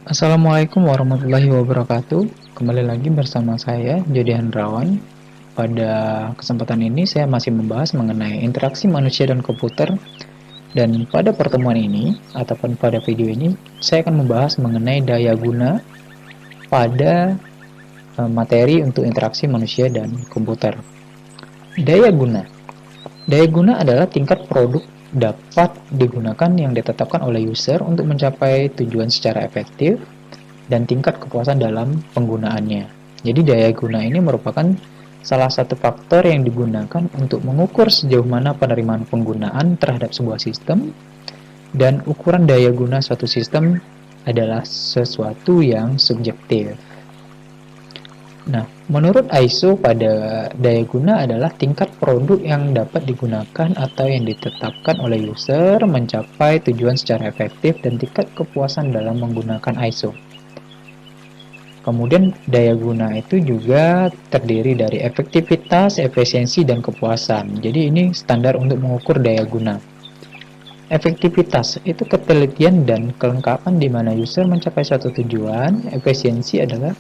Assalamualaikum warahmatullahi wabarakatuh. Kembali lagi bersama saya, Jody Hendrawan. Pada kesempatan ini saya masih membahas mengenai interaksi manusia dan komputer. Dan pada pertemuan ini, ataupun pada video ini, saya akan membahas mengenai daya guna pada materi untuk interaksi manusia dan komputer. Daya guna. Daya guna adalah tingkat produk dapat digunakan yang ditetapkan oleh user untuk mencapai tujuan secara efektif dan tingkat kepuasan dalam penggunaannya. Jadi daya guna ini merupakan salah satu faktor yang digunakan untuk mengukur sejauh mana penerimaan penggunaan terhadap sebuah sistem, dan ukuran daya guna suatu sistem adalah sesuatu yang subjektif. Nah, menurut ISO, pada daya guna adalah tingkat produk yang dapat digunakan atau yang ditetapkan oleh user mencapai tujuan secara efektif dan tingkat kepuasan dalam menggunakan ISO. Kemudian daya guna itu juga terdiri dari efektivitas, efisiensi, dan kepuasan. Jadi ini standar untuk mengukur daya guna. Efektivitas itu ketelitian dan kelengkapan di mana user mencapai suatu tujuan. Efisiensi adalah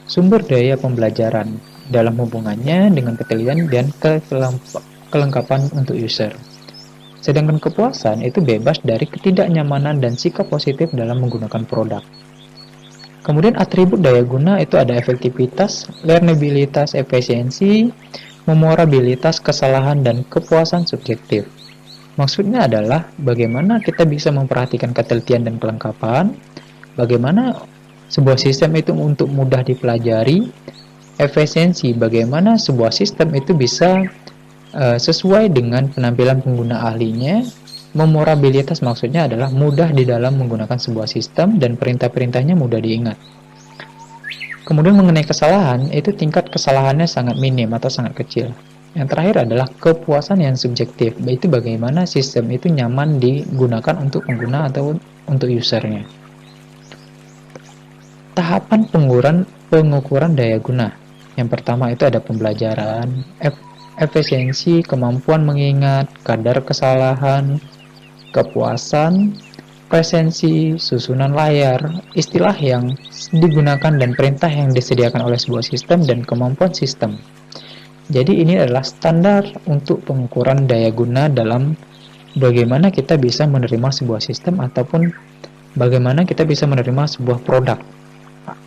sumber daya pembelajaran dalam hubungannya dengan ketelitian dan kelengkapan untuk user. Sedangkan kepuasan itu bebas dari ketidaknyamanan dan sikap positif dalam menggunakan produk. Kemudian atribut daya guna itu ada efektivitas, learnabilitas, efisiensi, memorabilitas, kesalahan, dan kepuasan subjektif. Maksudnya adalah bagaimana kita bisa memperhatikan ketelitian dan kelengkapan, bagaimana sebuah sistem itu untuk mudah dipelajari, efisiensi, bagaimana sebuah sistem itu bisa sesuai dengan penampilan pengguna ahlinya. Memorabilitas maksudnya adalah mudah di dalam menggunakan sebuah sistem dan perintah-perintahnya mudah diingat. Kemudian mengenai kesalahan, itu tingkat kesalahannya sangat minim atau sangat kecil. Yang terakhir adalah kepuasan yang subjektif, yaitu bagaimana sistem itu nyaman digunakan untuk pengguna atau untuk usernya. Tahapan pengukuran daya guna. Yang pertama itu ada pembelajaran, efisiensi, kemampuan mengingat, kadar kesalahan, kepuasan, presensi, susunan layar, istilah yang digunakan dan perintah yang disediakan oleh sebuah sistem, dan kemampuan sistem. Jadi ini adalah standar untuk pengukuran daya guna dalam bagaimana kita bisa menerima sebuah sistem ataupun bagaimana kita bisa menerima sebuah produk.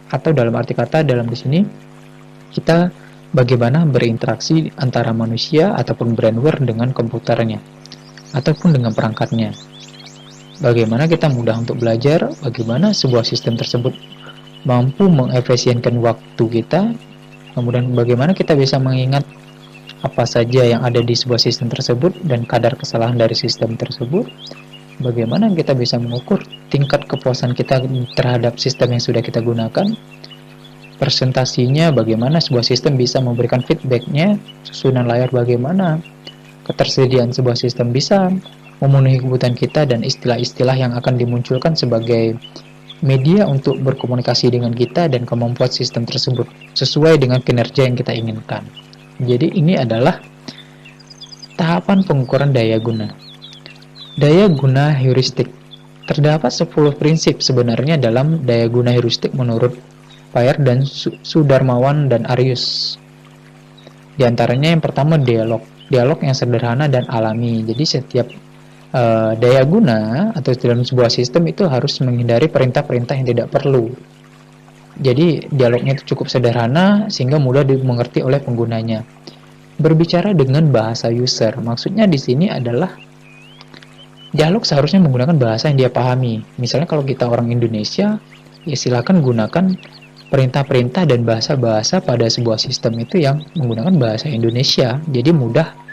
Atau dalam arti kata dalam di sini kita bagaimana berinteraksi antara manusia ataupun brainware dengan komputernya ataupun dengan perangkatnya. Bagaimana kita mudah untuk belajar, bagaimana sebuah sistem tersebut mampu mengefisienkan waktu kita, kemudian bagaimana kita bisa mengingat apa saja yang ada di sebuah sistem tersebut dan kadar kesalahan dari sistem tersebut, bagaimana kita bisa mengukur tingkat kepuasan kita terhadap sistem yang sudah kita gunakan, presentasinya bagaimana sebuah sistem bisa memberikan feedbacknya, susunan layar bagaimana, ketersediaan sebuah sistem bisa memenuhi kebutuhan kita, dan istilah-istilah yang akan dimunculkan sebagai media untuk berkomunikasi dengan kita dan kemampuan sistem tersebut sesuai dengan kinerja yang kita inginkan. Jadi ini adalah tahapan pengukuran daya guna. Daya guna heuristik. Terdapat 10 prinsip sebenarnya dalam daya guna heuristik menurut Payer dan Sudarmawan dan Arius. Di antaranya yang pertama dialog yang sederhana dan alami. Jadi setiap daya guna atau dalam sebuah sistem itu harus menghindari perintah-perintah yang tidak perlu. Jadi dialognya itu cukup sederhana sehingga mudah dimengerti oleh penggunanya. Berbicara dengan bahasa user, maksudnya di sini adalah dialog seharusnya menggunakan bahasa yang dia pahami. Misalnya kalau kita orang Indonesia, ya silakan gunakan perintah-perintah dan bahasa-bahasa pada sebuah sistem itu yang menggunakan bahasa Indonesia, jadi mudah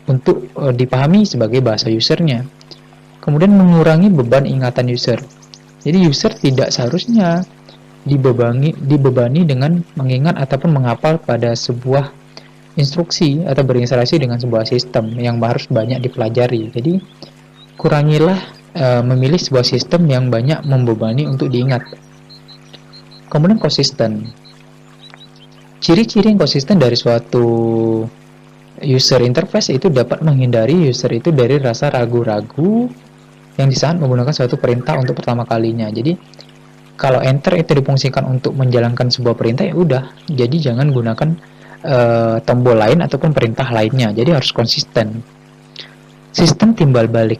untuk dipahami sebagai bahasa usernya. Kemudian mengurangi beban ingatan user. Jadi user tidak seharusnya dibebani dengan mengingat ataupun menghafal pada sebuah instruksi atau berinisiasi dengan sebuah sistem yang harus banyak dipelajari. Jadi kurangilah memilih sebuah sistem yang banyak membebani untuk diingat. Kemudian konsisten. Ciri-ciri yang konsisten dari suatu user interface itu dapat menghindari user itu dari rasa ragu-ragu yang di saat menggunakan suatu perintah untuk pertama kalinya. Jadi Kalau enter itu difungsikan untuk menjalankan sebuah perintah, ya udah. Jadi jangan gunakan tombol lain ataupun perintah lainnya. Jadi harus konsisten. Sistem timbal balik.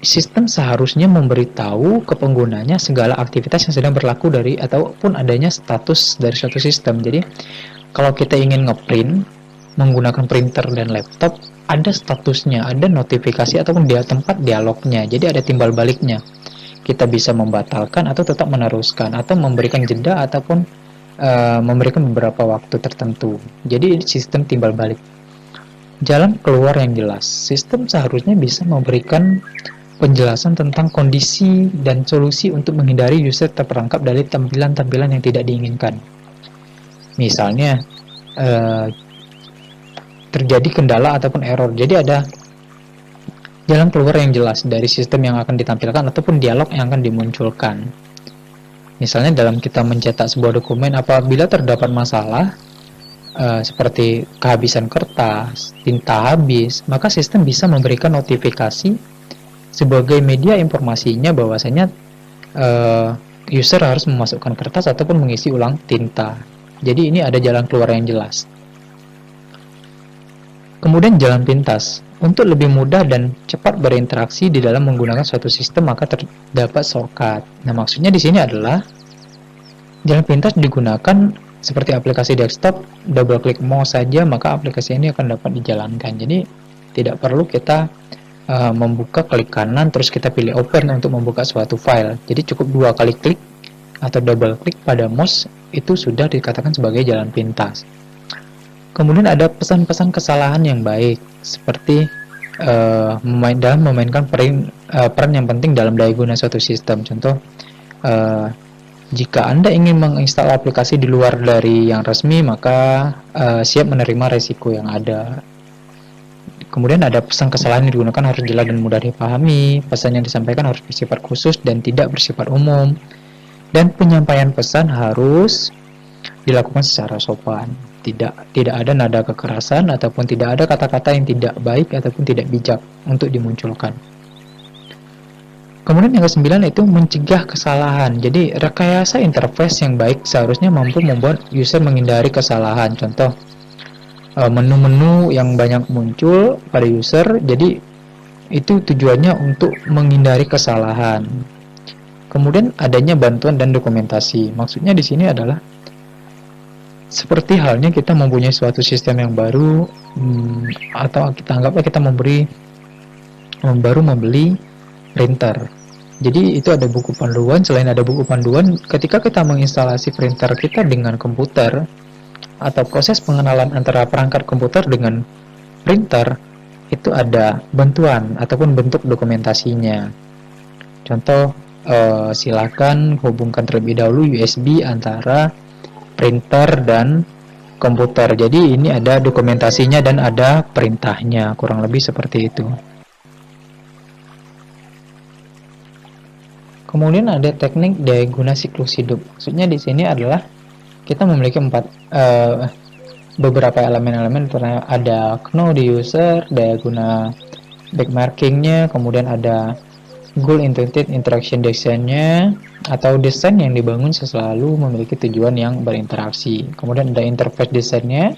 Sistem seharusnya memberitahu ke penggunanya segala aktivitas yang sedang berlaku dari ataupun adanya status dari suatu sistem. Jadi kalau kita ingin ngeprint menggunakan printer dan laptop, ada statusnya, ada notifikasi ataupun dia tempat dialognya. Jadi ada timbal baliknya. Kita bisa membatalkan atau tetap meneruskan atau memberikan jeda ataupun memberikan beberapa waktu tertentu. Jadi sistem timbal balik. Jalan keluar yang jelas. Sistem seharusnya bisa memberikan penjelasan tentang kondisi dan solusi untuk menghindari user terperangkap dari tampilan-tampilan yang tidak diinginkan. Misalnya terjadi kendala ataupun error. Jadi ada jalan keluar yang jelas dari sistem yang akan ditampilkan ataupun dialog yang akan dimunculkan. Misalnya dalam kita mencetak sebuah dokumen, apabila terdapat masalah seperti kehabisan kertas, tinta habis, maka sistem bisa memberikan notifikasi sebagai media informasinya bahwasanya user harus memasukkan kertas ataupun mengisi ulang tinta. Jadi ini ada jalan keluar yang jelas. Kemudian jalan pintas. Untuk lebih mudah dan cepat berinteraksi di dalam menggunakan suatu sistem, maka terdapat shortcut. Nah, maksudnya di sini adalah jalan pintas digunakan seperti aplikasi desktop, double klik mouse saja maka aplikasi ini akan dapat dijalankan. Jadi tidak perlu kita membuka klik kanan terus kita pilih open untuk membuka suatu file. Jadi cukup 2 kali klik atau double klik pada mouse itu sudah dikatakan sebagai jalan pintas. Kemudian ada pesan-pesan kesalahan yang baik seperti dalam memainkan peran yang penting dalam daya guna suatu sistem. Contoh, jika Anda ingin menginstal aplikasi di luar dari yang resmi, maka siap menerima resiko yang ada. Kemudian ada pesan kesalahan yang digunakan harus jelas dan mudah dipahami, pesan yang disampaikan harus bersifat khusus dan tidak bersifat umum, dan penyampaian pesan harus dilakukan secara sopan. Tidak ada nada kekerasan ataupun tidak ada kata-kata yang tidak baik ataupun tidak bijak untuk dimunculkan. Kemudian yang ke-9 itu mencegah kesalahan. Jadi rekayasa interface yang baik seharusnya mampu membuat user menghindari kesalahan. Contoh, menu-menu yang banyak muncul pada user, jadi itu tujuannya untuk menghindari kesalahan. Kemudian adanya bantuan dan dokumentasi. Maksudnya di sini adalah seperti halnya kita mempunyai suatu sistem yang baru, atau kita anggaplah kita baru membeli printer. Jadi itu ada buku panduan. Selain ada buku panduan, ketika kita menginstalasi printer kita dengan komputer atau proses pengenalan antara perangkat komputer dengan printer, itu ada bantuan ataupun bentuk dokumentasinya. Contoh, silakan hubungkan terlebih dahulu USB antara printer dan komputer. Jadi ini ada dokumentasinya dan ada perintahnya, kurang lebih seperti itu. Kemudian ada teknik daya guna siklus hidup. Maksudnya di sini adalah kita memiliki beberapa elemen-elemen. Ada know the user, daya guna backmarkingnya, kemudian ada goal intended interaction design-nya atau desain yang dibangun selalu memiliki tujuan yang berinteraksi. Kemudian ada interface design-nya.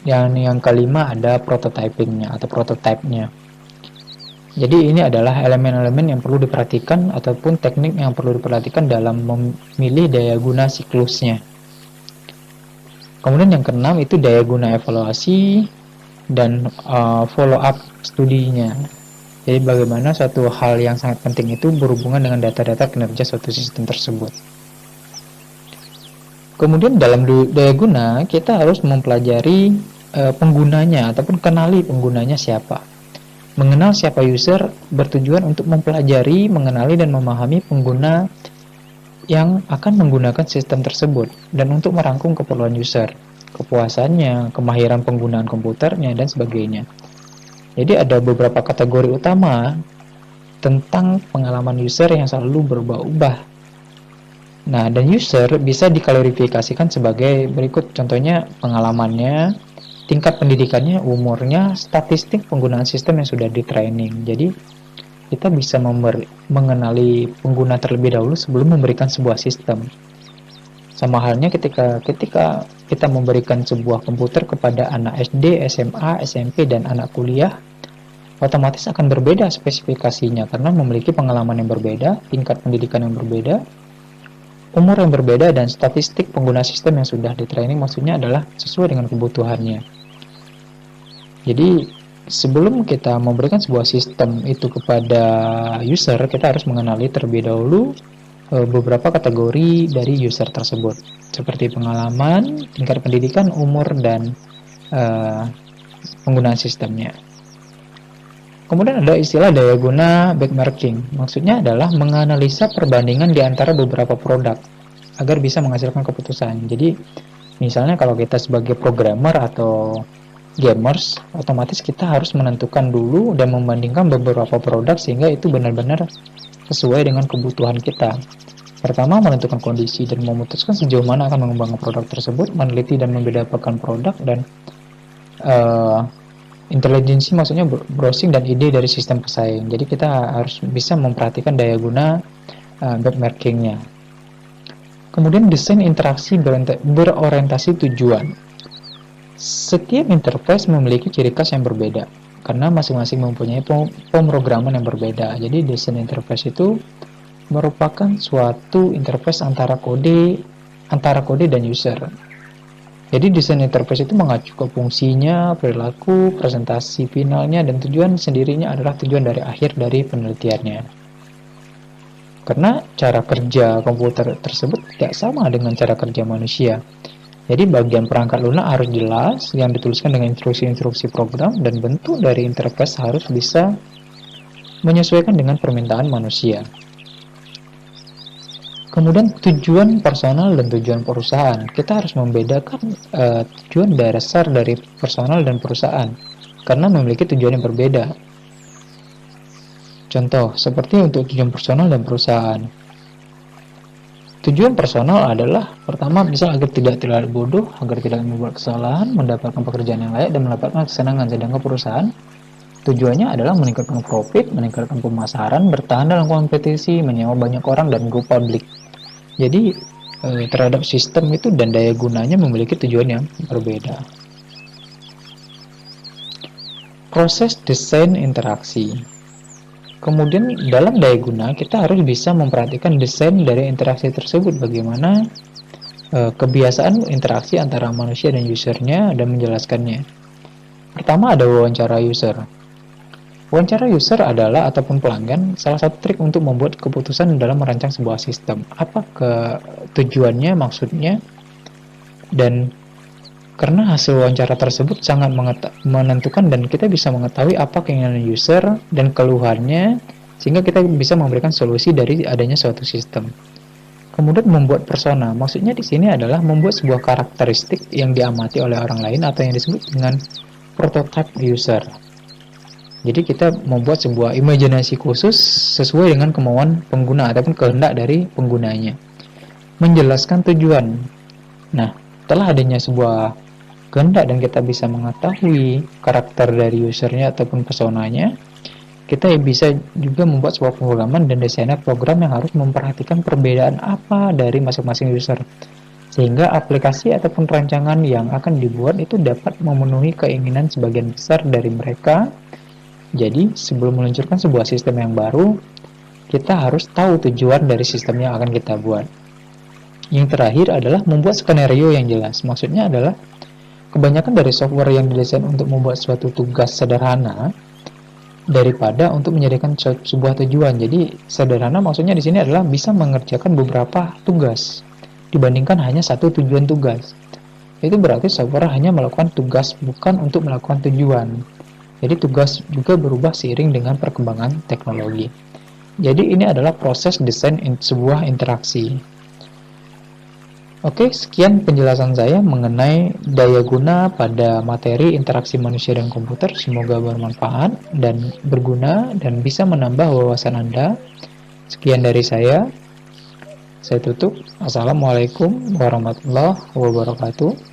Yang kelima ada prototyping-nya atau prototype-nya. Jadi ini adalah elemen-elemen yang perlu diperhatikan ataupun teknik yang perlu diperhatikan dalam memilih daya guna siklusnya. Kemudian yang keenam itu daya guna evaluasi dan follow up studinya. Jadi bagaimana suatu hal yang sangat penting itu berhubungan dengan data-data kinerja suatu sistem tersebut. Kemudian dalam daya guna kita harus mempelajari penggunanya ataupun kenali penggunanya siapa. Mengenal siapa user bertujuan untuk mempelajari, mengenali dan memahami pengguna yang akan menggunakan sistem tersebut dan untuk merangkum keperluan user, kepuasannya, kemahiran penggunaan komputernya dan sebagainya. Jadi ada beberapa kategori utama tentang pengalaman user yang selalu berubah-ubah. Nah, dan user bisa diklarifikasikan sebagai berikut, contohnya pengalamannya, tingkat pendidikannya, umurnya, statistik penggunaan sistem yang sudah di training. Jadi kita bisa mengenali pengguna terlebih dahulu sebelum memberikan sebuah sistem. Sama halnya ketika kita memberikan sebuah komputer kepada anak SD, SMA, SMP, dan anak kuliah, otomatis akan berbeda spesifikasinya karena memiliki pengalaman yang berbeda, tingkat pendidikan yang berbeda, umur yang berbeda, dan statistik pengguna sistem yang sudah di-training maksudnya adalah sesuai dengan kebutuhannya. Jadi sebelum kita memberikan sebuah sistem itu kepada user, kita harus mengenali terlebih dahulu beberapa kategori dari user tersebut, seperti pengalaman, tingkat pendidikan, umur, dan penggunaan sistemnya. Kemudian ada istilah daya guna benchmarking. Maksudnya adalah menganalisa perbandingan di antara beberapa produk agar bisa menghasilkan keputusan. Jadi misalnya kalau kita sebagai programmer atau gamers, otomatis kita harus menentukan dulu dan membandingkan beberapa produk sehingga itu benar-benar sesuai dengan kebutuhan kita. Pertama, menentukan kondisi dan memutuskan sejauh mana akan mengembangkan produk tersebut, meneliti dan membedakan produk, dan intelijensi maksudnya browsing dan ide dari sistem pesaing. Jadi kita harus bisa memperhatikan daya guna benchmarkingnya. Kemudian desain interaksi berorientasi tujuan. Setiap interface memiliki ciri khas yang berbeda karena masing-masing mempunyai pemrograman yang berbeda. Jadi desain interface itu merupakan suatu interface antara kode dan user. Jadi desain interface itu mengacu ke fungsinya, perilaku, presentasi finalnya, dan tujuan sendirinya adalah tujuan dari akhir dari penelitiannya. Karena cara kerja komputer tersebut tidak sama dengan cara kerja manusia. Jadi bagian perangkat lunak harus jelas, yang dituliskan dengan instruksi-instruksi program, dan bentuk dari interface harus bisa menyesuaikan dengan permintaan manusia. Kemudian tujuan personal dan tujuan perusahaan. Kita harus membedakan tujuan dasar dari personal dan perusahaan karena memiliki tujuan yang berbeda. Contoh, seperti untuk tujuan personal dan perusahaan. Tujuan personal adalah pertama, misal agar tidak terlalu bodoh, agar tidak membuat kesalahan, mendapatkan pekerjaan yang layak, dan mendapatkan kesenangan. Sedangkan perusahaan tujuannya adalah meningkatkan profit, meningkatkan pemasaran, bertahan dalam kompetisi, menyewa banyak orang, dan go public. Jadi terhadap sistem itu dan daya gunanya memiliki tujuan yang berbeda. Proses desain interaksi. Kemudian dalam daya guna kita harus bisa memperhatikan desain dari interaksi tersebut, bagaimana kebiasaan interaksi antara manusia dan usernya dan menjelaskannya. Pertama ada wawancara user. Wawancara user adalah ataupun pelanggan salah satu trik untuk membuat keputusan dalam merancang sebuah sistem. Apa tujuannya, maksudnya, dan karena hasil wawancara tersebut sangat menentukan dan kita bisa mengetahui apa keinginan user dan keluhannya sehingga kita bisa memberikan solusi dari adanya suatu sistem. Kemudian membuat persona, maksudnya di sini adalah membuat sebuah karakteristik yang diamati oleh orang lain atau yang disebut dengan prototype user. Jadi kita membuat sebuah imajinasi khusus sesuai dengan kemauan pengguna ataupun kehendak dari penggunanya. Menjelaskan tujuan. Nah, setelah adanya sebuah kehendak dan kita bisa mengetahui karakter dari usernya ataupun personanya, kita bisa juga membuat sebuah pemrograman dan desainer program yang harus memperhatikan perbedaan apa dari masing-masing user. Sehingga aplikasi ataupun rancangan yang akan dibuat itu dapat memenuhi keinginan sebagian besar dari mereka. Jadi, sebelum meluncurkan sebuah sistem yang baru, kita harus tahu tujuan dari sistem yang akan kita buat. Yang terakhir adalah membuat skenario yang jelas. Maksudnya adalah, kebanyakan dari software yang didesain untuk membuat suatu tugas sederhana daripada untuk menyediakan sebuah tujuan. Jadi, sederhana maksudnya di sini adalah bisa mengerjakan beberapa tugas dibandingkan hanya satu tujuan tugas. Itu berarti software hanya melakukan tugas, bukan untuk melakukan tujuan. Jadi tugas juga berubah seiring dengan perkembangan teknologi. Jadi ini adalah proses desain sebuah interaksi. Oke, sekian penjelasan saya mengenai daya guna pada materi interaksi manusia dan komputer. Semoga bermanfaat dan berguna dan bisa menambah wawasan Anda. Sekian dari saya tutup. Assalamualaikum warahmatullahi wabarakatuh.